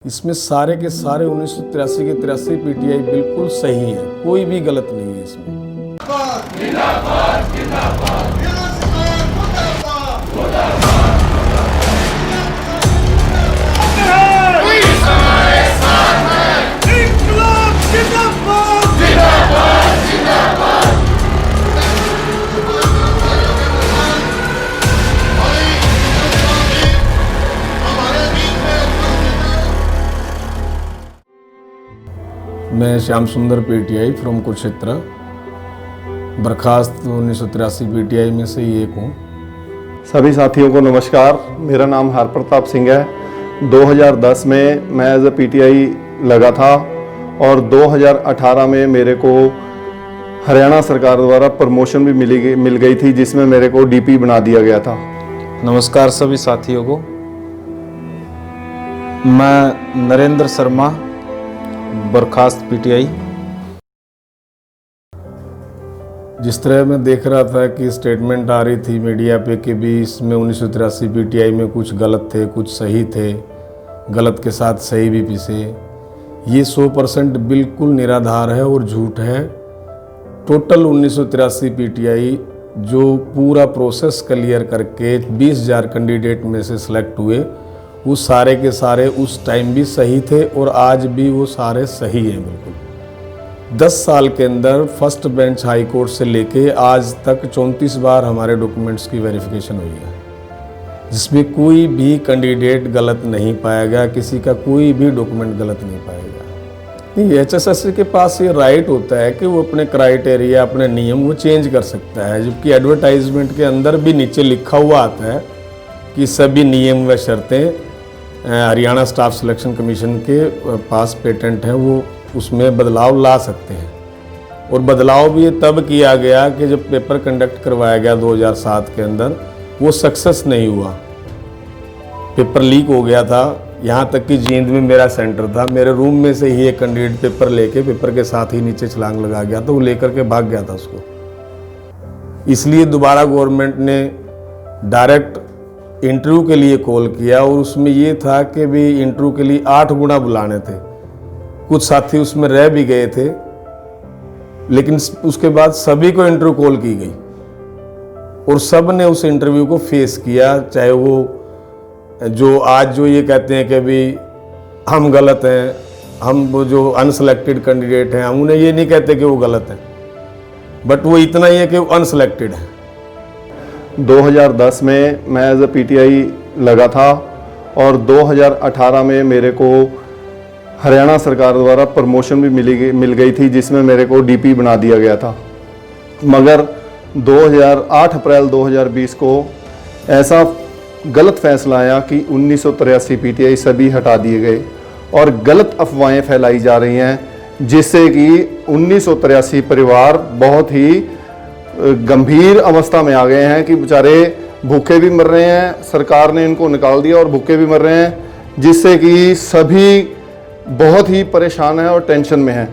इसमें सारे के सारे 1983 के 83 पीटीआई बिल्कुल सही है, कोई भी गलत नहीं है इसमें। मैं श्याम सुंदर पीटीआई फ्रॉम कुरुक्षेत्र, बर्खास्त 1983 पीटीआई में से ही एक हूँ। सभी साथियों को नमस्कार। मेरा नाम हरप्रताप सिंह है। 2010 में मैं एज ए पीटीआई लगा था और 2018 में मेरे को हरियाणा सरकार द्वारा प्रमोशन भी मिल गई थी, जिसमें मेरे को डीपी बना दिया गया था। नमस्कार सभी साथियों को। मैं नरेंद्र शर्मा, बर्खास्त पीटीआई। जिस तरह मैं देख रहा था कि स्टेटमेंट आ रही थी मीडिया पे कि भी इसमें 1983 पीटीआई में कुछ गलत थे, कुछ सही थे, गलत के साथ सही भी पिसे, ये 100% बिल्कुल निराधार है और झूठ है। टोटल 1983 पीटीआई जो पूरा प्रोसेस क्लियर करके 20,000 कैंडिडेट में से सिलेक्ट हुए, वो सारे के सारे उस टाइम भी सही थे और आज भी वो सारे सही हैं बिल्कुल। 10 साल के अंदर फर्स्ट बेंच हाई कोर्ट से लेके आज तक 34 बार हमारे डॉक्यूमेंट्स की वेरिफिकेशन हुई है, जिसमें कोई भी कैंडिडेट गलत नहीं पाया गया, किसी का कोई भी डॉक्यूमेंट गलत नहीं पाया गया। नहीं, एचएसएससी के पास ये राइट होता है कि वो अपने क्राइटेरिया, अपने नियम वो चेंज कर सकता है, जबकि एडवर्टाइजमेंट के अंदर भी नीचे लिखा हुआ आता है कि सभी नियम व शर्तें हरियाणा स्टाफ सिलेक्शन कमीशन के पास पेटेंट है, वो उसमें बदलाव ला सकते हैं। और बदलाव भी तब किया गया कि जब पेपर कंडक्ट करवाया गया 2007 के अंदर, वो सक्सेस नहीं हुआ, पेपर लीक हो गया था। यहाँ तक कि जींद में मेरा सेंटर था, मेरे रूम में से ही एक कैंडिडेट पेपर लेके पेपर के साथ ही नीचे छलांग लगा गया था, वो लेकर के भाग गया था उसको। इसलिए दोबारा गवर्नमेंट ने डायरेक्ट इंटरव्यू के लिए कॉल किया और उसमें ये था कि भी इंटरव्यू के लिए 8 गुना बुलाने थे। कुछ साथी उसमें रह भी गए थे, लेकिन उसके बाद सभी को इंटरव्यू कॉल की गई और सब ने उस इंटरव्यू को फेस किया। चाहे वो जो आज जो ये कहते हैं कि भी हम गलत हैं, हम वो जो अनसेलेक्टेड कैंडिडेट हैं, हम उन्हें ये नहीं कहते कि वो गलत हैं, बट वो इतना ही है कि वो अनसेलेक्टेड है। 2010 में मैं एज ए पीटीआई लगा था और 2018 में मेरे को हरियाणा सरकार द्वारा प्रमोशन भी मिल गई थी, जिसमें मेरे को डीपी बना दिया गया था। मगर 8 अप्रैल 2020 को ऐसा गलत फैसला आया कि 1983 पीटीआई सभी हटा दिए गए और गलत अफवाहें फैलाई जा रही हैं, जिससे कि 1983 परिवार बहुत ही गंभीर अवस्था में आ गए हैं कि बेचारे भूखे भी मर रहे हैं। सरकार ने इनको निकाल दिया और भूखे भी मर रहे हैं, जिससे कि सभी बहुत ही परेशान हैं और टेंशन में हैं।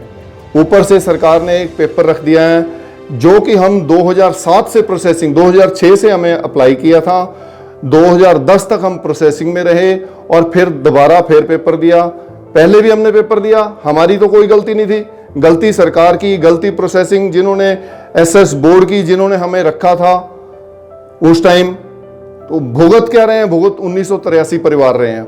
ऊपर से सरकार ने एक पेपर रख दिया है जो कि हम 2007 से प्रोसेसिंग, 2006 से हमें अप्लाई किया था, 2010 तक हम प्रोसेसिंग में रहे और फिर दोबारा पेपर दिया। पहले भी हमने पेपर दिया, हमारी तो कोई गलती नहीं थी, गलती सरकार की, गलती प्रोसेसिंग जिन्होंने एसएस बोर्ड की, जिन्होंने हमें रखा था उस टाइम। तो भुगत क्या रहे हैं? भुगत 1983 परिवार रहे हैं।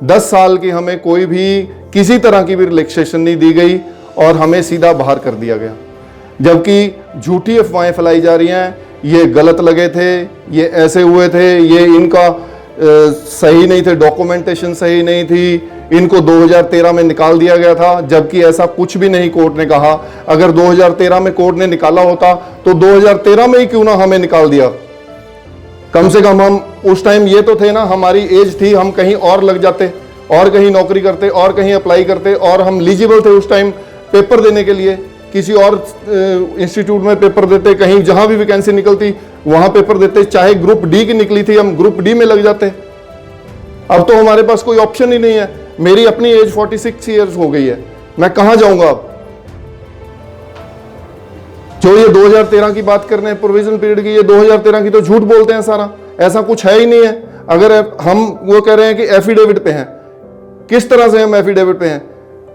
10 साल की हमें कोई भी किसी तरह की भी रिलैक्सेशन नहीं दी गई और हमें सीधा बाहर कर दिया गया, जबकि झूठी अफवाहें फैलाई जा रही हैं। ये गलत लगे थे, ये ऐसे हुए थे, ये इनका सही नहीं थे, डॉक्यूमेंटेशन सही नहीं थी, इनको 2013 में निकाल दिया गया था, जबकि ऐसा कुछ भी नहीं कोर्ट ने कहा। अगर 2013 में कोर्ट ने निकाला होता तो 2013 में ही क्यों ना हमें निकाल दिया। कम से कम हम उस टाइम ये तो थे ना, हमारी एज थी, हम कहीं और लग जाते और कहीं नौकरी करते और कहीं अप्लाई करते और हम एलिजिबल थे उस टाइम पेपर देने के लिए, किसी और इंस्टीट्यूट में पेपर देते, कहीं जहां भी वैकेंसी निकलती वहां पेपर देते। चाहे ग्रुप डी की निकली थी, हम ग्रुप डी में लग जाते। अब तो हमारे पास कोई ऑप्शन ही नहीं है। मेरी अपनी एज 46 ईयर्स हो गई है, मैं कहां जाऊंगा अब? जो ये 2013 की बात कर रहे हैं प्रोविजन पीरियड की, ये 2013 की तो झूठ बोलते हैं सारा, ऐसा कुछ है ही नहीं है। अगर हम वो कह रहे हैं कि एफिडेविट पे हैं, किस तरह से हम एफिडेविट पे हैं?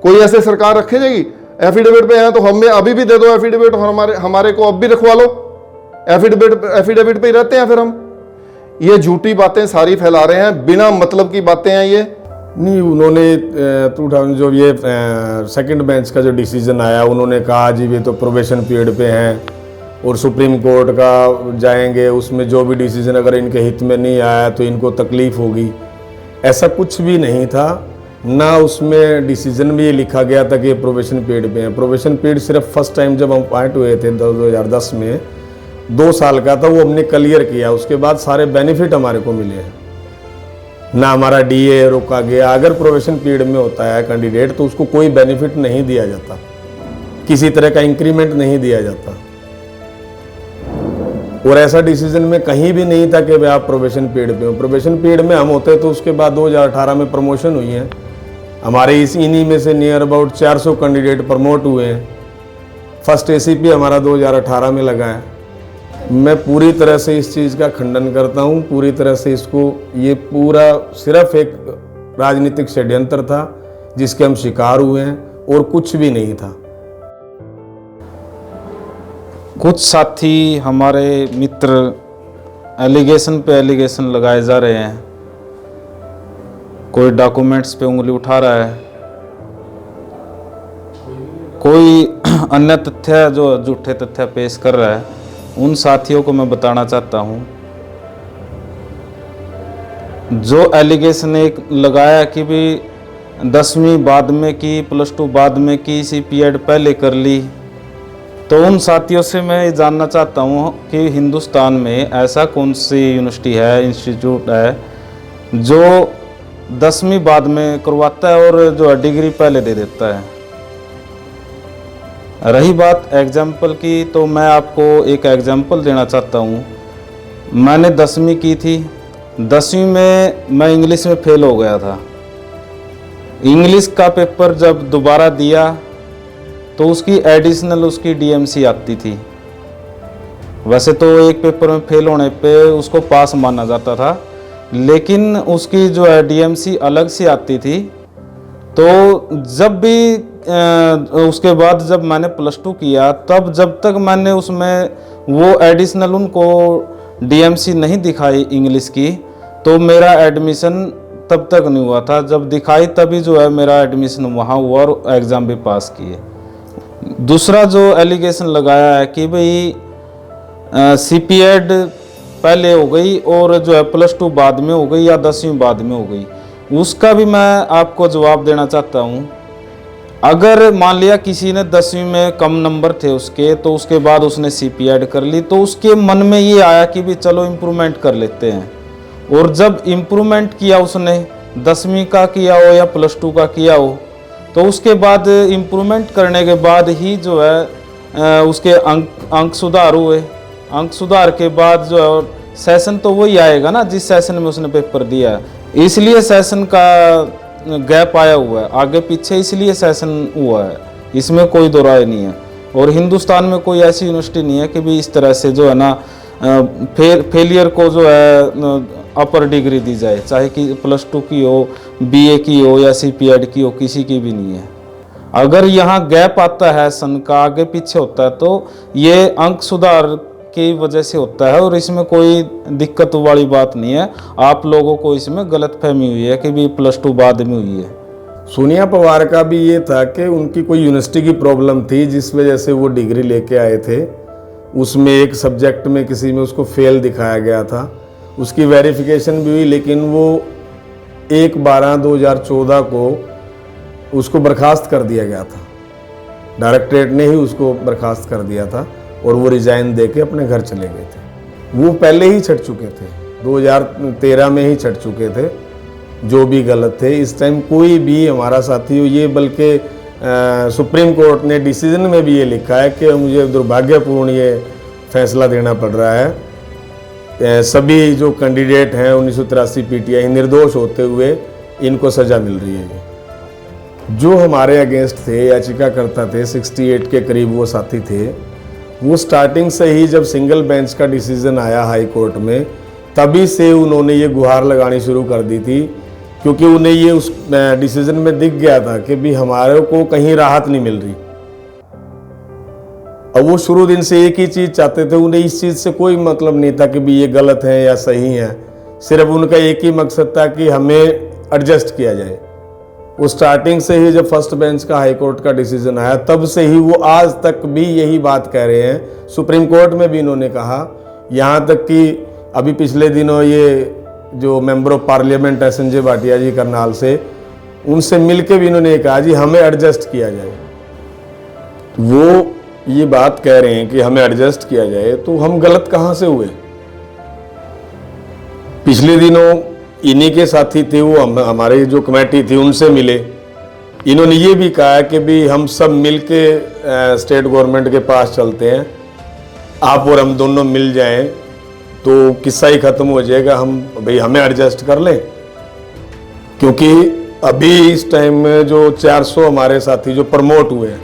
कोई ऐसे सरकार रखे जाएगी? एफिडेविट पे हैं तो हमें अभी भी दे दो एफिडेविट, और हमारे को अब भी रखवा लो। एफिडेविट पे ही रहते हैं फिर हम। ये झूठी बातें सारी फैला रहे हैं, बिना मतलब की बातें हैं ये। नहीं, उन्होंने 2000 जो ये सेकंड बेंच का जो डिसीजन आया, उन्होंने कहा जी ये तो प्रोबेशन पीरियड पे हैं और सुप्रीम कोर्ट का जाएंगे, उसमें जो भी डिसीजन अगर इनके हित में नहीं आया तो इनको तकलीफ होगी। ऐसा कुछ भी नहीं था, ना उसमें डिसीजन में ये लिखा गया था कि ये प्रोबेशन पीरियड पे हैं। प्रोबेशन पीरियड सिर्फ फर्स्ट टाइम जब हम अपॉइंट हुए थे 2010 में 2 साल का था, वो हमने क्लियर किया। उसके बाद सारे बेनिफिट हमारे को मिले हैं, ना हमारा डीए रोका गया। अगर प्रोबेशन पीरियड में होता है कैंडिडेट तो उसको कोई बेनिफिट नहीं दिया जाता, किसी तरह का इंक्रीमेंट नहीं दिया जाता। और ऐसा डिसीजन में कहीं भी नहीं था कि भाई आप प्रोबेशन पीरियड पे हो। प्रोबेशन पीरियड में हम होते तो उसके बाद 2018 में प्रमोशन हुई है हमारे, इन्हीं में से नियर अबाउट 400 कैंडिडेट प्रमोट हुए हैं। फर्स्ट एसीपी हमारा 2018 में लगा है। मैं पूरी तरह से इस चीज़ का खंडन करता हूँ, पूरी तरह से इसको, ये पूरा सिर्फ एक राजनीतिक षड्यंत्र था जिसके हम शिकार हुए हैं और कुछ भी नहीं था। कुछ साथी हमारे मित्र एलिगेशन पे एलिगेशन लगाए जा रहे हैं, कोई डॉक्यूमेंट्स पे उंगली उठा रहा है, कोई अन्य तथ्य जो झूठे तथ्य पेश कर रहा है। उन साथियों को मैं बताना चाहता हूं, जो एलिगेशन एक लगाया कि भी 10वीं बाद में की, +2 बाद में की, CPED पहले कर ली, तो उन साथियों से मैं ये जानना चाहता हूँ कि हिंदुस्तान में ऐसा कौन सी यूनिवर्सिटी है, इंस्टीट्यूट है जो 10वीं बाद में करवाता है और जो डिग्री पहले दे देता है। रही बात एग्जाम्पल की, तो मैं आपको एक एग्जाम्पल देना चाहता हूँ। मैंने 10वीं की थी, 10वीं में मैं इंग्लिश में फेल हो गया था। इंग्लिश का पेपर जब दोबारा दिया तो उसकी एडिशनल उसकी DMC आती थी। वैसे तो एक पेपर में फेल होने पे उसको पास माना जाता था, लेकिन उसकी जो है DMC अलग से आती थी। तो जब भी उसके बाद जब मैंने +2 किया, तब जब तक मैंने उसमें वो एडिशनल उनको DMC नहीं दिखाई इंग्लिश की, तो मेरा एडमिशन तब तक नहीं हुआ था। जब दिखाई तभी जो है मेरा एडमिशन वहाँ हुआ और एग्ज़ाम भी पास किए। दूसरा जो एलिगेशन लगाया है कि भाई CPED पहले हो गई और जो है +2 बाद में हो गई या 10वीं बाद में हो गई, उसका भी मैं आपको जवाब देना चाहता हूँ। अगर मान लिया किसी ने 10वीं में कम नंबर थे उसके, तो उसके बाद उसने CPED कर ली, तो उसके मन में ये आया कि भी चलो इम्प्रूवमेंट कर लेते हैं। और जब इम्प्रूवमेंट किया उसने, 10वीं का किया हो या +2 का किया हो, तो उसके बाद इम्प्रूवमेंट करने के बाद ही जो है उसके अंक सुधार हुए। अंक सुधार के बाद जो है सेशन तो वही आएगा ना जिस सेशन में उसने पेपर दिया है। इसलिए सेशन का गैप आया हुआ है, आगे पीछे इसलिए सेशन हुआ है, इसमें कोई दो राय नहीं है। और हिंदुस्तान में कोई ऐसी यूनिवर्सिटी नहीं है कि भी इस तरह से जो है ना फेलियर को जो है अपर डिग्री दी जाए, चाहे कि +2 की हो, BA की हो या CPED की हो, किसी की भी नहीं है। अगर यहाँ गैप आता है सन का, आगे पीछे होता है, तो ये अंक सुधार की वजह से होता है और इसमें कोई दिक्कत वाली बात नहीं है। आप लोगों को इसमें गलतफहमी हुई है कि भी +2 बाद में हुई है। सोनिया पवार का भी ये था कि उनकी कोई यूनिवर्सिटी की प्रॉब्लम थी जिस वजह से वो डिग्री लेके आए थे। उसमें एक सब्जेक्ट में किसी में उसको फेल दिखाया गया था, उसकी वेरिफिकेशन भी हुई, लेकिन वो 1/12/2014 को उसको बर्खास्त कर दिया गया था। डायरेक्टरेट ने ही उसको बर्खास्त कर दिया था और वो रिजाइन दे के अपने घर चले गए थे। वो पहले ही छट चुके थे, 2013 में ही छट चुके थे, जो भी गलत थे। इस टाइम कोई भी हमारा साथी हो, ये बल्कि सुप्रीम कोर्ट ने डिसीजन में भी ये लिखा है कि मुझे दुर्भाग्यपूर्ण ये फैसला देना पड़ रहा है। सभी जो कैंडिडेट हैं 1983 PTI निर्दोष होते हुए इनको सज़ा मिल रही है। जो हमारे अगेंस्ट थे, याचिकाकर्ता थे, 68 के करीब वो साथी थे, वो स्टार्टिंग से ही जब सिंगल बेंच का डिसीजन आया हाई कोर्ट में, तभी से उन्होंने ये गुहार लगानी शुरू कर दी थी क्योंकि उन्हें ये उस डिसीजन में दिख गया था कि भी हमारे को कहीं राहत नहीं मिल रही। अब वो शुरू दिन से एक ही चीज़ चाहते थे, उन्हें इस चीज़ से कोई मतलब नहीं था कि भी ये गलत है या सही है, सिर्फ उनका एक ही मकसद था कि हमें एडजस्ट किया जाए। वो स्टार्टिंग से ही जब फर्स्ट बेंच का हाई कोर्ट का डिसीजन आया तब से ही वो आज तक भी यही बात कह रहे हैं। सुप्रीम कोर्ट में भी इन्होंने कहा, यहाँ तक कि अभी पिछले दिनों ये जो मेंबर ऑफ पार्लियामेंट है संजय भाटिया जी करनाल से, उनसे मिलके भी इन्होंने कहा जी हमें एडजस्ट किया जाए। वो ये बात कह रहे हैं कि हमें एडजस्ट किया जाए, तो हम गलत कहाँ से हुए? पिछले दिनों इन्हीं के साथी थे वो, हमारे जो कमेटी थी उनसे मिले, इन्होंने ये भी कहा कि भी हम सब मिलके स्टेट गवर्नमेंट के पास चलते हैं, आप और हम दोनों मिल जाएं तो किस्सा ही खत्म हो जाएगा, हम भाई हमें एडजस्ट कर लें। क्योंकि अभी इस टाइम में जो 400 हमारे साथी जो प्रमोट हुए हैं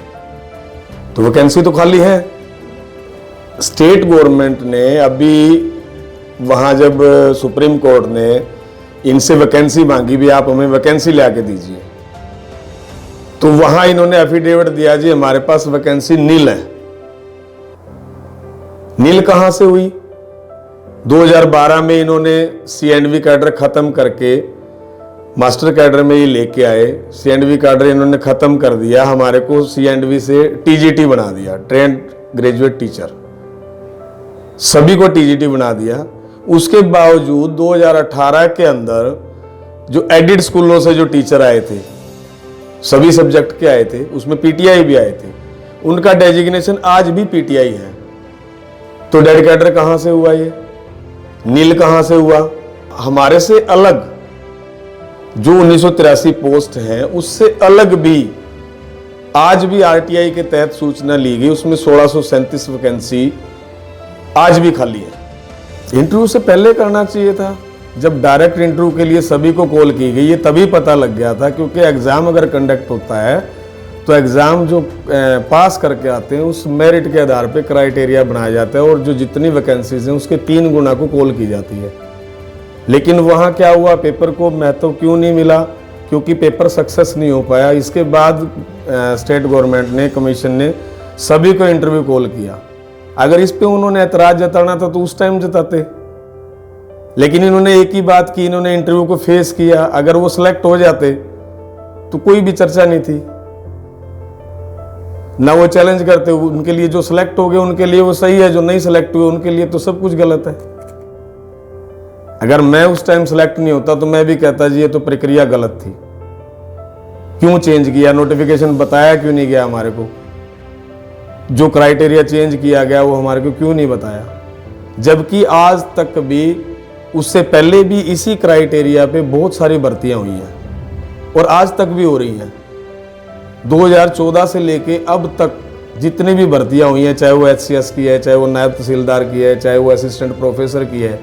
तो वैकेंसी तो खाली है। स्टेट गवर्नमेंट ने अभी वहाँ जब सुप्रीम कोर्ट ने इनसे वैकेंसी मांगी भी आप हमें वैकेंसी ला के दीजिए, तो वहाँ इन्होंने एफिडेविट दिया जी हमारे पास वैकेंसी नील है। नील कहाँ से हुई? 2012 में इन्होंने CNV कैडर खत्म करके मास्टर कैडर में ही लेके आए। CNV कैडर इन्होंने खत्म कर दिया, हमारे को CNV से TGT बना दिया, ट्रेंड ग्रेजुएट टीचर, सभी को TGT बना दिया। उसके बावजूद 2018 के अंदर जो एडिड स्कूलों से जो टीचर आए थे, सभी सब्जेक्ट के आए थे, उसमें PTI भी आए थे, उनका डेजिग्नेशन आज भी PTI है। तो डेड कैडर कहाँ से हुआ? ये नील कहाँ से हुआ? हमारे से अलग जो 1983 पोस्ट हैं उससे अलग भी आज भी RTI के तहत सूचना ली गई, उसमें 1637 वैकेंसी आज भी खाली है। इंटरव्यू से पहले करना चाहिए था, जब डायरेक्ट इंटरव्यू के लिए सभी को कॉल की गई, ये तभी पता लग गया था। क्योंकि एग्जाम अगर कंडक्ट होता है तो एग्जाम जो पास करके आते हैं उस मेरिट के आधार पे क्राइटेरिया बनाया जाता है और जो जितनी वैकेंसीज हैं उसके 3 गुना को कॉल की जाती है। लेकिन वहाँ क्या हुआ, पेपर को महत्व क्यों नहीं मिला? क्योंकि पेपर सक्सेस नहीं हो पाया। इसके बाद स्टेट गवर्नमेंट ने, कमीशन ने सभी को इंटरव्यू कॉल किया। अगर इस पे उन्होंने ऐतराज जताना था तो उस टाइम जताते, लेकिन इन्होंने एक ही बात की, इन्होंने इंटरव्यू को फेस किया। अगर वो सिलेक्ट हो जाते तो कोई भी चर्चा नहीं थी, ना वो चैलेंज करते। उनके लिए जो सिलेक्ट हो गए उनके लिए वो सही है, जो नहीं सिलेक्ट हुए उनके लिए तो सब कुछ गलत है। अगर मैं उस टाइम सिलेक्ट नहीं होता तो मैं भी कहता जी ये तो प्रक्रिया गलत थी, क्यों चेंज किया, नोटिफिकेशन बताया क्यों नहीं गया हमारे को, जो क्राइटेरिया चेंज किया गया वो हमारे को क्यों नहीं बताया। जबकि आज तक भी, उससे पहले भी इसी क्राइटेरिया पे बहुत सारी भर्तियां हुई हैं और आज तक भी हो रही हैं। 2014 से लेके अब तक जितनी भी भर्तियां हुई हैं, चाहे वो HCS की है, चाहे वो नायब तहसीलदार की है, चाहे वो असिस्टेंट प्रोफेसर की है,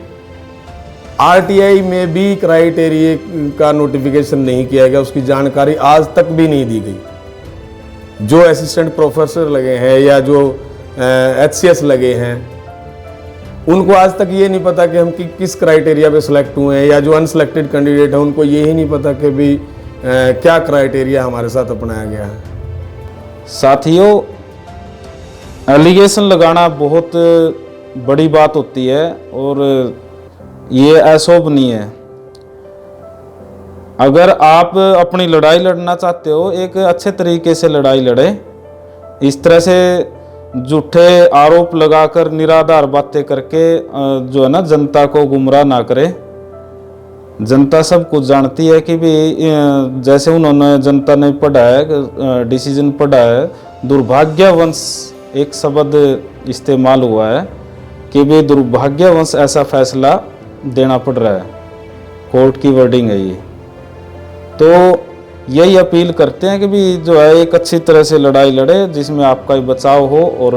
RTI में भी क्राइटेरिया का नोटिफिकेशन नहीं किया गया, उसकी जानकारी आज तक भी नहीं दी गई। जो असिस्टेंट प्रोफेसर लगे हैं या जो HCS लगे हैं उनको आज तक ये नहीं पता कि हम किस क्राइटेरिया पे सिलेक्ट हुए हैं, या जो अनसिलेक्टेड कैंडिडेट है उनको ये ही नहीं पता कि भी क्या क्राइटेरिया हमारे साथ अपनाया गया है। साथियों, एलिगेशन लगाना बहुत बड़ी बात होती है और ये अशोभनीय है। अगर आप अपनी लड़ाई लड़ना चाहते हो, एक अच्छे तरीके से लड़ाई लड़े। इस तरह से झूठे आरोप लगाकर निराधार बातें करके जो है ना, जनता को गुमराह ना करे। जनता सब कुछ जानती है कि भी जैसे उन्होंने, जनता ने पढ़ा है, डिसीजन पढ़ा है, दुर्भाग्यवश एक शब्द इस्तेमाल हुआ है कि भी दुर्भाग्यवश ऐसा फैसला देना पड़ रहा है, कोर्ट की वर्डिंग है ये। तो यही अपील करते हैं कि भी जो है एक अच्छी तरह से लड़ाई लड़े, जिसमें आपका भी बचाव हो और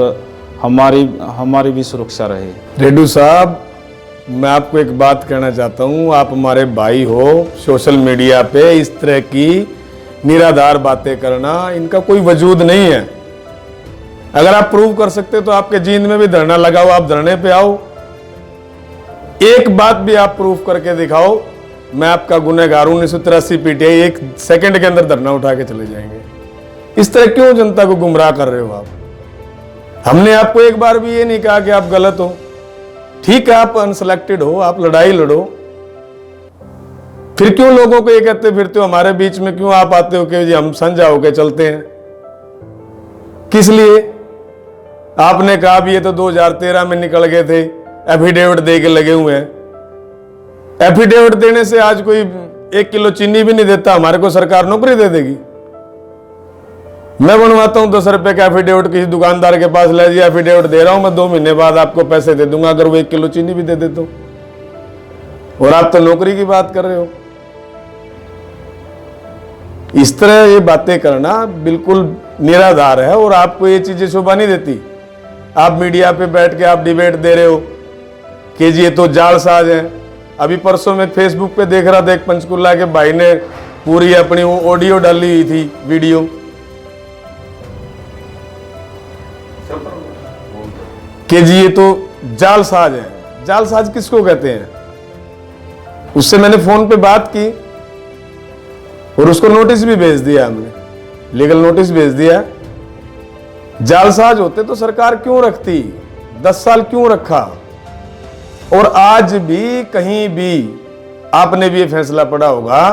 हमारी भी सुरक्षा रहे। रेड्डू साहब, मैं आपको एक बात कहना चाहता हूँ, आप हमारे भाई हो। सोशल मीडिया पे इस तरह की निराधार बातें करना, इनका कोई वजूद नहीं है। अगर आप प्रूव कर सकते तो आपके जींद में भी धरना लगाओ, आप धरने पे आओ, एक बात भी आप प्रूफ करके दिखाओ। मैं आपका गुनहगार हूं, 1983 पीटीआई 1 सेकंड के अंदर धरना उठा के चले जाएंगे। इस तरह क्यों जनता को गुमराह कर रहे हो आप? हमने आपको एक बार भी ये नहीं कहा कि आप गलत हो। ठीक है, आप अनसिलेक्टेड हो, आप लड़ाई लड़ो, फिर क्यों लोगों को ये कहते फिरते हो? हमारे बीच में क्यों आप आते हो कि जी हम संजा होके चलते हैं? किस लिए? आपने कहा भी ये तो 2013 में निकल गए थे, एफिडेविट दे के लगे हुए हैं। एफिडेविट देने से आज कोई 1 किलो चीनी भी नहीं देता, हमारे को सरकार नौकरी दे देगी? मैं बनवाता हूं 10 रुपए का एफिडेविट, किसी दुकानदार के पास ले जाइए, एफिडेविट दे रहा हूं मैं, 2 महीने बाद आपको पैसे दे दूंगा अगर वो 1 किलो चीनी भी दे देते हो। और आप तो नौकरी की बात कर रहे हो। इस तरह ये बातें करना बिल्कुल निराधार है और आपको ये चीजें शोभा नहीं देती। आप मीडिया पे बैठ के आप डिबेट दे रहे हो कि जी ये तो जालसाज है। अभी परसों में फेसबुक पे देख रहा था, एक पंचकुला के भाई ने पूरी अपनी वो ऑडियो डाली हुई थी, वीडियो, कि जी ये तो जालसाज है। जालसाज किसको कहते हैं? उससे मैंने फोन पे बात की और उसको नोटिस भी भेज दिया, हमने लीगल नोटिस भेज दिया। जालसाज होते तो सरकार क्यों रखती? 10 साल क्यों रखा? और आज भी कहीं भी आपने भी ये फैसला पढ़ा होगा,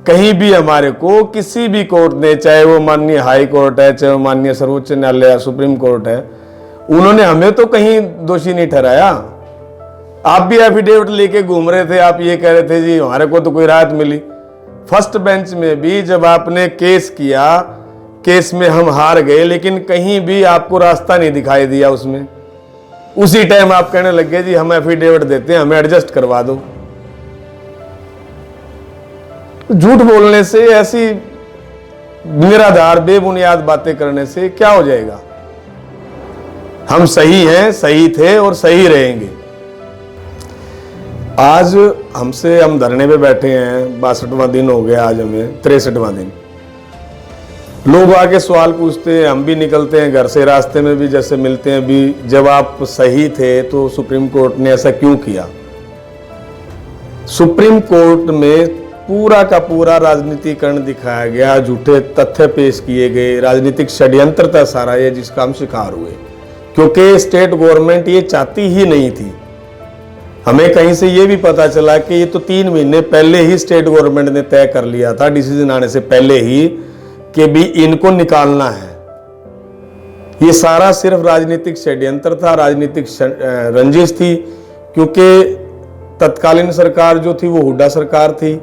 कहीं भी हमारे को किसी भी कोर्ट ने, चाहे वो माननीय हाई कोर्ट है, चाहे वो माननीय सर्वोच्च न्यायालय सुप्रीम कोर्ट है, उन्होंने हमें तो कहीं दोषी नहीं ठहराया। आप भी एफिडेविट लेके घूम रहे थे, आप ये कह रहे थे जी हमारे को तो कोई राहत मिली। फर्स्ट बेंच में भी जब आपने केस किया, केस में हम हार गए, लेकिन कहीं भी आपको रास्ता नहीं दिखाई दिया उसमें। उसी टाइम आप कहने लग गए जी हम एफिडेविट देते हैं, हमें एडजस्ट करवा दो। झूठ बोलने से, ऐसी निराधार बेबुनियाद बातें करने से क्या हो जाएगा? हम सही हैं, सही थे और सही रहेंगे। आज हम धरने पे बैठे हैं, 62वां दिन हो गया आज हमें, 63वां दिन। लोग आके सवाल पूछते हैं, हम भी निकलते हैं घर से, रास्ते में भी जैसे मिलते हैं भी, जब आप सही थे तो सुप्रीम कोर्ट ने ऐसा क्यों किया? सुप्रीम कोर्ट में पूरा का पूरा राजनीतिकरण दिखाया गया, झूठे तथ्य पेश किए गए, राजनीतिक षड्यंत्र था सारा ये, जिसका हम शिकार हुए। क्योंकि स्टेट गवर्नमेंट ये चाहती ही नहीं थी। हमें कहीं से ये भी पता चला कि ये तो 3 महीने पहले ही स्टेट गवर्नमेंट ने तय कर लिया था, डिसीजन आने से पहले ही, कि भी इनको निकालना है। ये सारा सिर्फ राजनीतिक षड्यंत्र था, राजनीतिक रंजिश थी। क्योंकि तत्कालीन सरकार जो थी वो हुड्डा सरकार थी,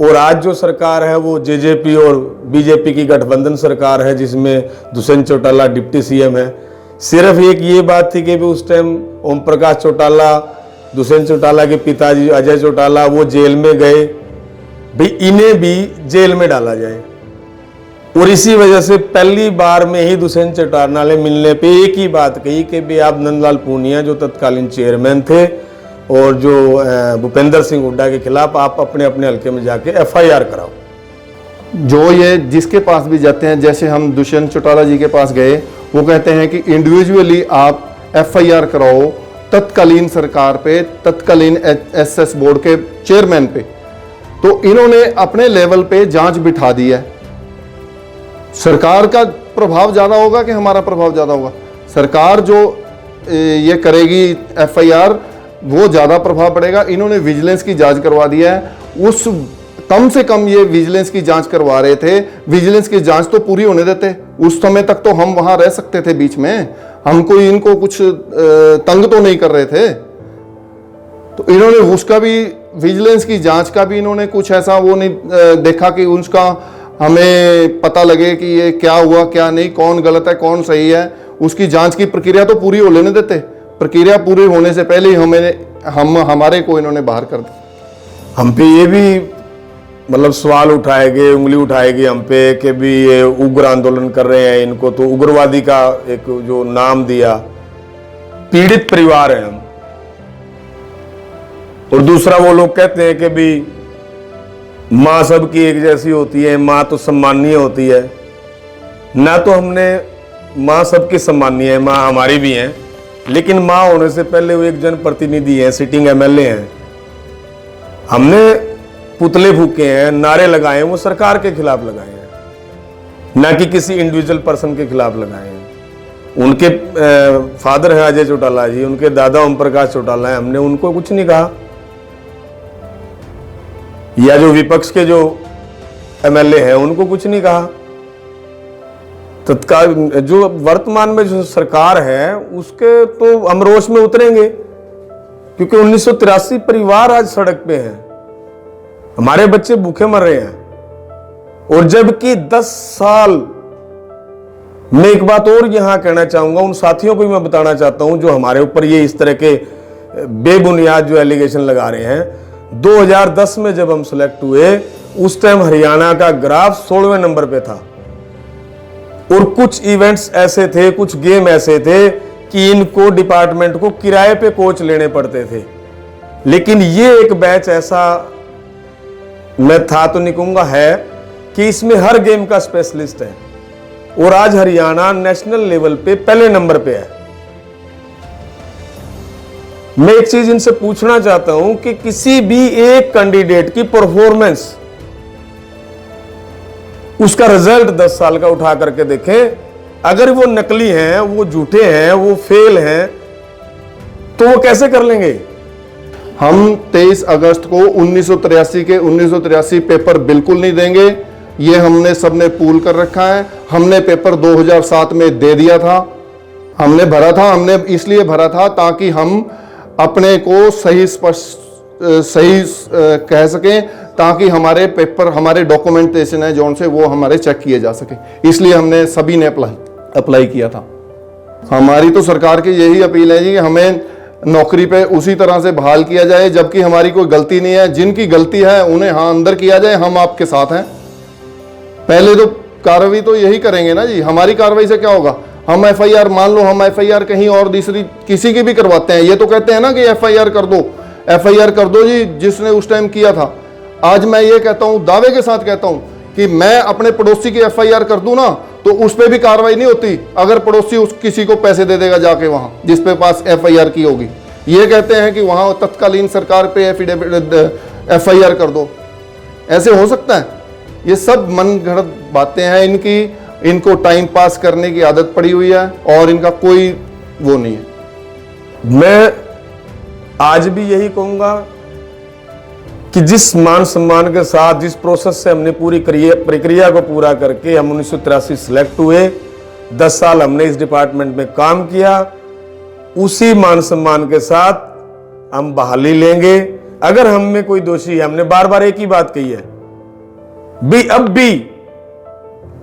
और आज जो सरकार है वो जेजेपी और बीजेपी की गठबंधन सरकार है, जिसमें दुष्यंत चौटाला डिप्टी सीएम है। सिर्फ एक ये बात थी कि भी उस टाइम ओम प्रकाश चौटाला, दुष्यंत चौटाला के पिताजी अजय चौटाला, वो जेल में गए, भाई इन्हें भी जेल में डाला जाए। और इसी वजह से पहली बार में ही दुष्यंत चौटाला ने मिलने पे एक ही बात कही कि भी आप नंदलाल पूनिया जो तत्कालीन चेयरमैन थे और जो भूपेंद्र सिंह हुड्डा के खिलाफ आप अपने अपने हल्के में जाके एफआईआर कराओ। जो ये जिसके पास भी जाते हैं, जैसे हम दुष्यंत चौटाला जी के पास गए, वो कहते हैं कि इंडिविजुअली आप एफआईआर कराओ तत्कालीन सरकार पे, तत्कालीन एसएस बोर्ड के चेयरमैन पे। तो इन्होंने अपने लेवल पे जांच बिठा दी है। सरकार का प्रभाव ज्यादा होगा कि हमारा प्रभाव ज्यादा होगा? सरकार जो ये करेगी एफआईआर, वो ज्यादा प्रभाव पड़ेगा। इन्होंने विजिलेंस की जांच करवा दिया है। उस कम से कम ये विजिलेंस की जांच करवा रहे थे, विजिलेंस की जांच तो पूरी होने देते। उस समय तक तो हम वहां रह सकते थे बीच में, हम कोई इनको कुछ तंग तो नहीं कर रहे थे। तो इन्होंने उसका भी, विजिलेंस की जांच का भी इन्होंने कुछ ऐसा वो नहीं देखा कि उसका हमें पता लगे कि ये क्या हुआ क्या नहीं, कौन गलत है कौन सही है। उसकी जांच की प्रक्रिया तो पूरी हो लेने देते। प्रक्रिया पूरी होने से पहले ही हमारे को इन्होंने बाहर कर दिया। हम पे ये भी मतलब सवाल उठाए गए, उंगली उठाई गई हम पे कि भी ये उग्र आंदोलन कर रहे हैं, इनको तो उग्रवादी का एक जो नाम दिया। पीड़ित परिवार है हम। और दूसरा वो लोग कहते हैं कि भी माँ सबकी एक जैसी होती है, माँ तो सम्मानीय होती है। ना तो हमने माँ सबकी सम्मानीय है, माँ हमारी भी है, लेकिन माँ होने से पहले वो एक जनप्रतिनिधि है, सिटिंग एमएलए हैं। हमने पुतले फूके हैं, नारे लगाए हैं, वो सरकार के खिलाफ लगाए हैं, ना कि किसी इंडिविजुअल पर्सन के खिलाफ लगाए हैं। उनके फादर है अजय चौटाला जी, उनके दादा ओम प्रकाश चौटाला है, हमने उनको कुछ नहीं कहा, या जो विपक्ष के जो एमएलए हैं उनको कुछ नहीं कहा। तत्काल जो वर्तमान में जो सरकार है उसके तो हम रोष में उतरेंगे, क्योंकि 1983 परिवार आज सड़क पे हैं, हमारे बच्चे भूखे मर रहे हैं। और जबकि 10 साल, मैं एक बात और यहां कहना चाहूंगा, उन साथियों को भी मैं बताना चाहता हूं जो हमारे ऊपर ये इस तरह के बेबुनियाद जो एलिगेशन लगा रहे हैं। 2010 में जब हम सिलेक्ट हुए उस टाइम हरियाणा का ग्राफ 16वें नंबर पे था, और कुछ इवेंट्स ऐसे थे, कुछ गेम ऐसे थे कि इनको डिपार्टमेंट को किराए पे कोच लेने पड़ते थे। लेकिन ये एक बैच ऐसा, मैं था तो नहीं कहूंगा, है कि इसमें हर गेम का स्पेशलिस्ट है, और आज हरियाणा नेशनल लेवल पे पहले नंबर पे है। मैं एक चीज इनसे पूछना चाहता हूं कि किसी भी एक कैंडिडेट की परफॉर्मेंस, उसका रिजल्ट 10 साल का उठा करके देखें, अगर वो नकली हैं, वो झूठे हैं, वो फेल हैं, तो वो कैसे कर लेंगे? हम 23 अगस्त को 1983 के 1983 पेपर बिल्कुल नहीं देंगे, ये हमने सबने पूल कर रखा है। हमने पेपर 2007 में दे दिया था, हमने भरा था, हमने इसलिए भरा था ताकि हम अपने को सही कह सकें, ताकि हमारे पेपर, हमारे डॉक्यूमेंटेशन है जो उनसे वो हमारे चेक किए जा सके, इसलिए हमने सभी ने अप्लाई किया था। हमारी तो सरकार की यही अपील है जी कि हमें नौकरी पे उसी तरह से बहाल किया जाए, जबकि हमारी कोई गलती नहीं है। जिनकी गलती है उन्हें अंदर किया जाए, हम आपके साथ हैं। पहले तो कार्रवाई तो यही करेंगे ना जी, हमारी कार्रवाई से क्या होगा? हम एफआईआर, मान लो हम एफआईआर कहीं और दूसरी किसी की भी करवाते हैं, ये तो कहते हैं ना कि एफआईआर कर दो, एफआईआर कर दो जी जिसने उस टाइम किया था। आज मैं ये कहता हूं, दावे के साथ कहता हूं कि मैं अपने पड़ोसी की एफआईआर कर दूं ना, तो उस पर भी कार्रवाई नहीं होती अगर पड़ोसी उस किसी को पैसे दे देगा जाके वहां जिस पे पास एफआईआर की होगी। ये कहते हैं कि वहां तत्कालीन सरकार पे एफआईआर कर दो, ऐसे हो सकता है? ये सब मनगढ़ंत बातें हैं इनकी, इनको टाइम पास करने की आदत पड़ी हुई है और इनका कोई वो नहीं है। मैं आज भी यही कहूंगा कि जिस मान सम्मान के साथ, जिस प्रोसेस से हमने पूरी प्रक्रिया को पूरा करके हम 1983 सिलेक्ट हुए, 10 साल हमने इस डिपार्टमेंट में काम किया, उसी मान सम्मान के साथ हम बहाली लेंगे। अगर हम में कोई दोषी है, हमने बार बार एक ही बात कही है, अब भी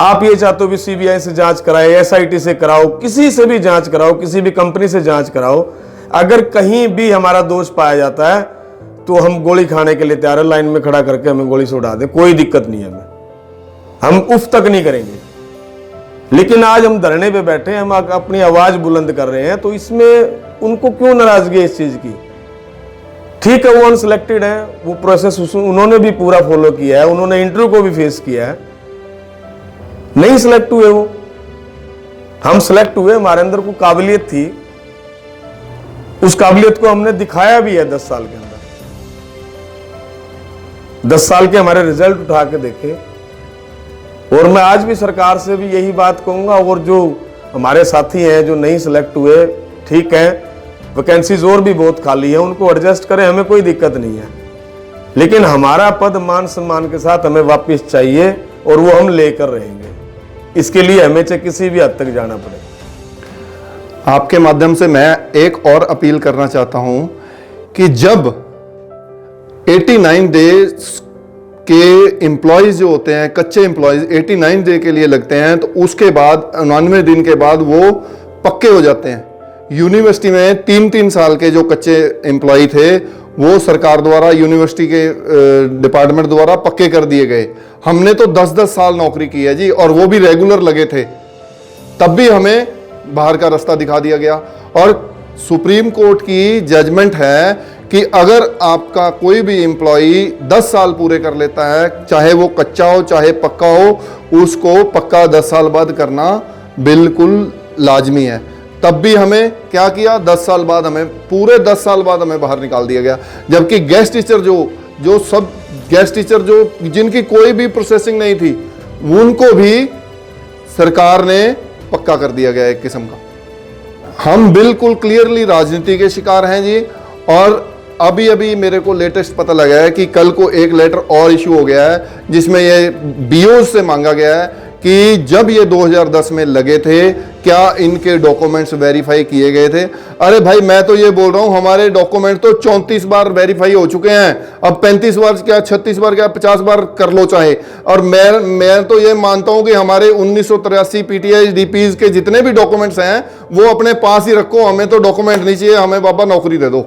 आप ये चाहते हो भी सीबीआई से जांच कराए, एसआईटी से कराओ, किसी से भी जांच कराओ, किसी भी कंपनी से जांच कराओ, अगर कहीं भी हमारा दोष पाया जाता है तो हम गोली खाने के लिए तैयार है, लाइन में खड़ा करके हमें गोली से उड़ा दे, कोई दिक्कत नहीं है हमें, हम उफ तक नहीं करेंगे। लेकिन आज हम धरने पे बैठे हैं, हम अपनी आवाज बुलंद कर रहे हैं, तो इसमें उनको क्यों नाराजगी है इस चीज की? ठीक है, वो अनसिलेक्टेड है, वो प्रोसेस उन्होंने भी पूरा फॉलो किया है, उन्होंने इंटरव्यू को भी फेस किया है, नहीं सिलेक्ट हुए वो, हम सिलेक्ट हुए, हमारे अंदर को काबिलियत थी, उस काबिलियत को हमने दिखाया भी है 10 साल के अंदर। 10 साल के हमारे रिजल्ट उठा के देखे, और मैं आज भी सरकार से भी यही बात कहूंगा, और जो हमारे साथी हैं जो नहीं सिलेक्ट हुए, ठीक है, वैकेंसीज और भी बहुत खाली है, उनको एडजस्ट करें, हमें कोई दिक्कत नहीं है, लेकिन हमारा पद मान सम्मान के साथ हमें वापस चाहिए, और वो हम लेकर रहेंगे। इसके लिए हमें चाहे किसी भी हद तक जाना पड़े। आपके माध्यम से मैं एक और अपील करना चाहता हूं कि जब 89 डेज के एम्प्लॉयज जो होते हैं, कच्चे एम्प्लॉयज 89 डे के लिए लगते हैं, तो उसके बाद 99 दिन के बाद वो पक्के हो जाते हैं। यूनिवर्सिटी में 3-3 साल के जो कच्चे एम्प्लॉय थे वो सरकार द्वारा, यूनिवर्सिटी के डिपार्टमेंट द्वारा पक्के कर दिए गए। हमने तो 10-10 साल नौकरी की है जी, और वो भी रेगुलर लगे थे, तब भी हमें बाहर का रास्ता दिखा दिया गया। और सुप्रीम कोर्ट की जजमेंट है कि अगर आपका कोई भी एम्प्लॉई 10 साल पूरे कर लेता है, चाहे वो कच्चा हो चाहे पक्का हो, उसको पक्का 10 साल बाद करना बिल्कुल लाजमी है। तब भी हमें क्या किया, 10 साल बाद हमें, पूरे 10 साल बाद हमें बाहर निकाल दिया गया। जबकि गेस्ट टीचर जो जो सब गेस्ट टीचर जो जिनकी कोई भी प्रोसेसिंग नहीं थी, उनको भी सरकार ने पक्का कर दिया गया एक किस्म का। हम बिल्कुल क्लियरली राजनीति के शिकार हैं जी। और अभी अभी मेरे को लेटेस्ट पता लगा है कि कल को एक लेटर और इशू हो गया है जिसमें ये बीओ से मांगा गया है कि जब ये 2010 में लगे थे क्या इनके डॉक्यूमेंट्स वेरीफाई किए गए थे। अरे भाई मैं तो ये बोल रहा हूं हमारे डॉक्यूमेंट तो 34 बार वेरीफाई हो चुके हैं, अब 35 बार क्या 36 बार क्या 50 बार कर लो चाहे। और मैं तो ये मानता हूं कि हमारे 1983 पीटीआई डीपीज के जितने भी डॉक्यूमेंट्स हैं वो अपने पास ही रखो, हमें तो डॉक्यूमेंट नहीं चाहिए, हमें बाबा नौकरी दे दो।